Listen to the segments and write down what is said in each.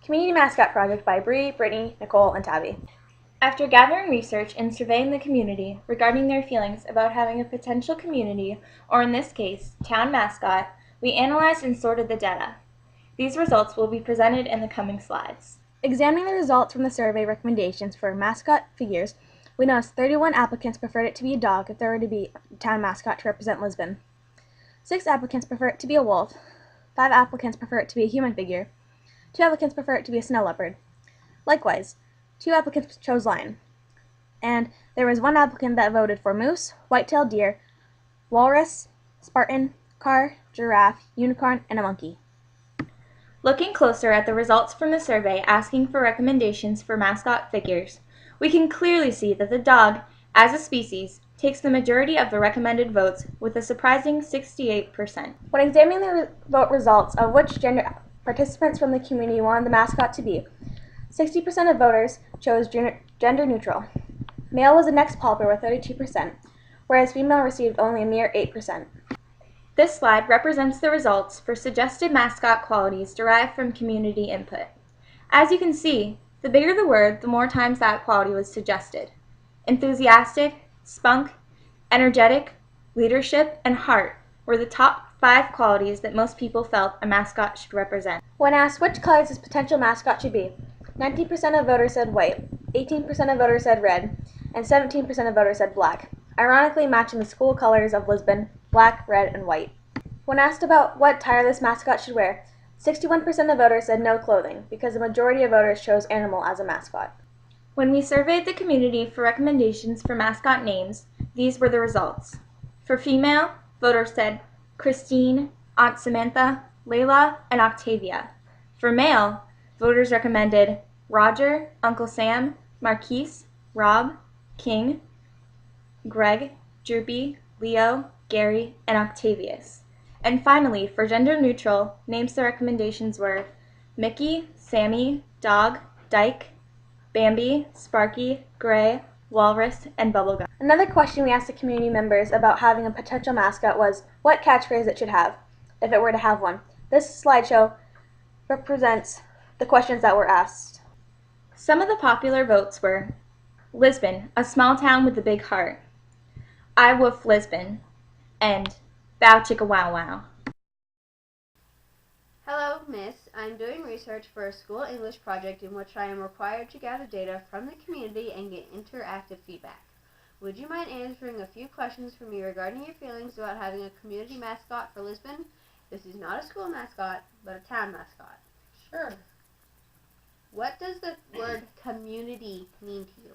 Community Mascot Project by Bree, Brittany, Nicole, and Tabby. After gathering research and surveying the community regarding their feelings about having a potential community, or in this case, town mascot, we analyzed and sorted the data. These results will be presented in the coming slides. Examining the results from the survey recommendations for mascot figures, we noticed 31 applicants preferred it to be a dog if there were to be a town mascot to represent Lisbon. 6 applicants prefer it to be a wolf. 5 applicants prefer it to be a human figure. 2 applicants prefer it to be a snow leopard. Likewise, 2 applicants chose lion. And there was 1 applicant that voted for moose, white-tailed deer, walrus, Spartan, car, giraffe, unicorn, and a monkey. Looking closer at the results from the survey asking for recommendations for mascot figures, we can clearly see that the dog, as a species, takes the majority of the recommended votes with a surprising 68%. When examining the vote results of which gender participants from the community wanted the mascot to be, 60% of voters chose gender neutral. Male was the next pauper with 32%, whereas female received only a mere 8%. This slide represents the results for suggested mascot qualities derived from community input. As you can see, the bigger the word, the more times that quality was suggested. Enthusiastic, spunk, energetic, leadership, and heart were the top 5 qualities that most people felt a mascot should represent. When asked which colors this potential mascot should be, 19% of voters said white, 18% of voters said red, and 17% of voters said black, ironically matching the school colors of Lisbon, black, red, and white. When asked about what attire this mascot should wear, 61% of voters said no clothing, because the majority of voters chose animal as a mascot. When we surveyed the community for recommendations for mascot names, these were the results. For female, voters said Christine, Aunt Samantha, Layla, and Octavia. For male, voters recommended Roger, Uncle Sam, Marquise, Rob, King, Greg, Droopy, Leo, Gary, and Octavius. And finally, for gender neutral, names the recommendations were Mickey, Sammy, Dog, Dyke, Bambi, Sparky, Gray, Walrus, and Bubblegum. Another question we asked the community members about having a potential mascot was what catchphrase it should have, if it were to have one. This slideshow represents the questions that were asked. Some of the popular votes were Lisbon, a small town with a big heart, I Woof Lisbon, and Bow Chicka Wow Wow. Hello, Miss. I'm doing research for a school English project in which I am required to gather data from the community and get interactive feedback. Would you mind answering a few questions for me regarding your feelings about having a community mascot for Lisbon? This is not a school mascot, but a town mascot. Sure. What does the word community mean to you?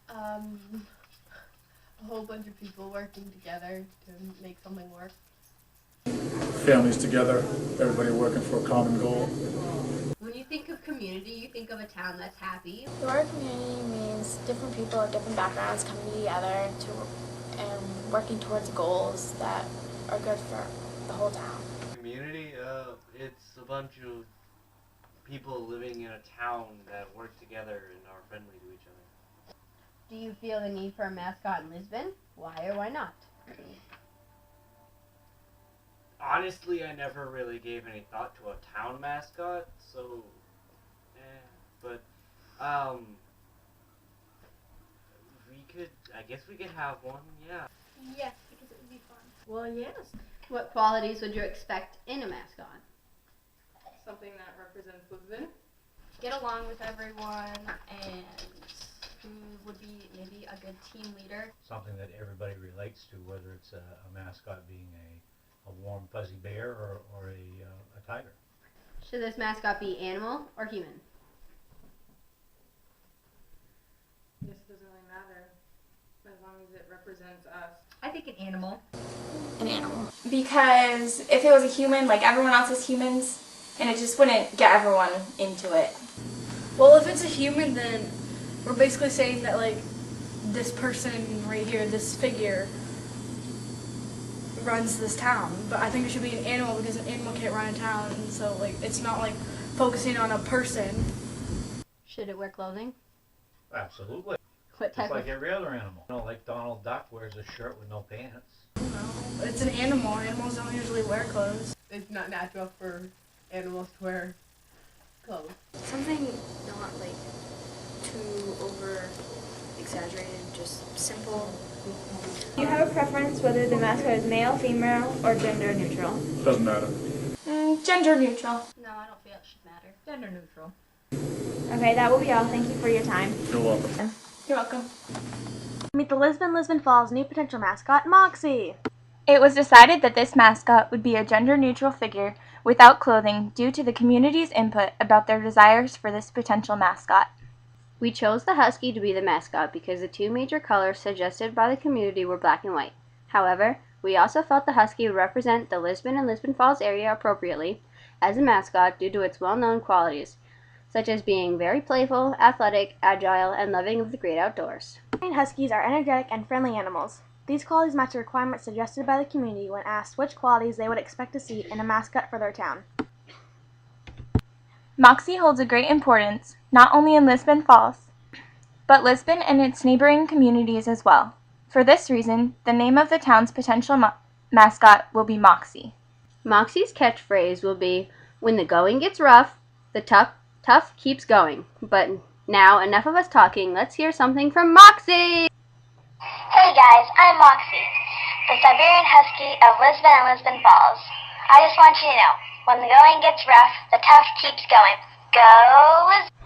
A whole bunch of people working together to make something work. Families together, everybody working for a common goal. When you think of community, you think of a town that's happy. The word community means different people of different backgrounds coming together and working towards goals that are good for the whole town. Community, it's a bunch of people living in a town that work together and are friendly to each other. Do you feel the need for a mascot in Lisbon? Why or why not? Honestly, I never really gave any thought to a town mascot, so, I guess we could have one, yeah. Yes, because it would be fun. Well, yes. What qualities would you expect in a mascot? Something that represents Lisbon. Get along with everyone and who would be maybe a good team leader. Something that everybody relates to, whether it's a mascot being a warm fuzzy bear or a tiger. Should this mascot be animal or human? This doesn't really matter as long as it represents us. I think an animal. An animal. Because if it was a human, like everyone else is humans, and it just wouldn't get everyone into it. Well, if it's a human, then we're basically saying that, like, this person right here, this figure, runs this town. But I think it should be an animal because an animal can't run a town, and so, like, it's not, like, focusing on a person. Should it wear clothing? Absolutely. What type Just like every other animal. You know, like Donald Duck wears a shirt with no pants. No, it's an animal. Animals don't usually wear clothes. It's not natural for animals to wear Chloe. Something not like too over exaggerated, just simple. Do you have a preference whether the mascot is male, female, or gender neutral? Doesn't matter. Gender neutral. No, I don't feel it should matter. Gender neutral. Okay, that will be all. Thank you for your time. You're welcome. You're welcome. Meet the Lisbon and Lisbon Falls new potential mascot, Moxie. It was decided that this mascot would be a gender-neutral figure without clothing due to the community's input about their desires for this potential mascot. We chose the husky to be the mascot because the two major colors suggested by the community were black and white. However, we also felt the husky would represent the Lisbon and Lisbon Falls area appropriately as a mascot due to its well-known qualities, such as being very playful, athletic, agile, and loving of the great outdoors. Huskies are energetic and friendly animals. These qualities match the requirements suggested by the community when asked which qualities they would expect to see in a mascot for their town. Moxie holds a great importance, not only in Lisbon Falls, but Lisbon and its neighboring communities as well. For this reason, the name of the town's potential mascot will be Moxie. Moxie's catchphrase will be, "When the going gets rough, the tough keeps going." But now, enough of us talking, let's hear something from Moxie! Hey guys, I'm Moxie, the Siberian Husky of Lisbon and Lisbon Falls. I just want you to know, when the going gets rough, the tough keeps going. Go Lisbon!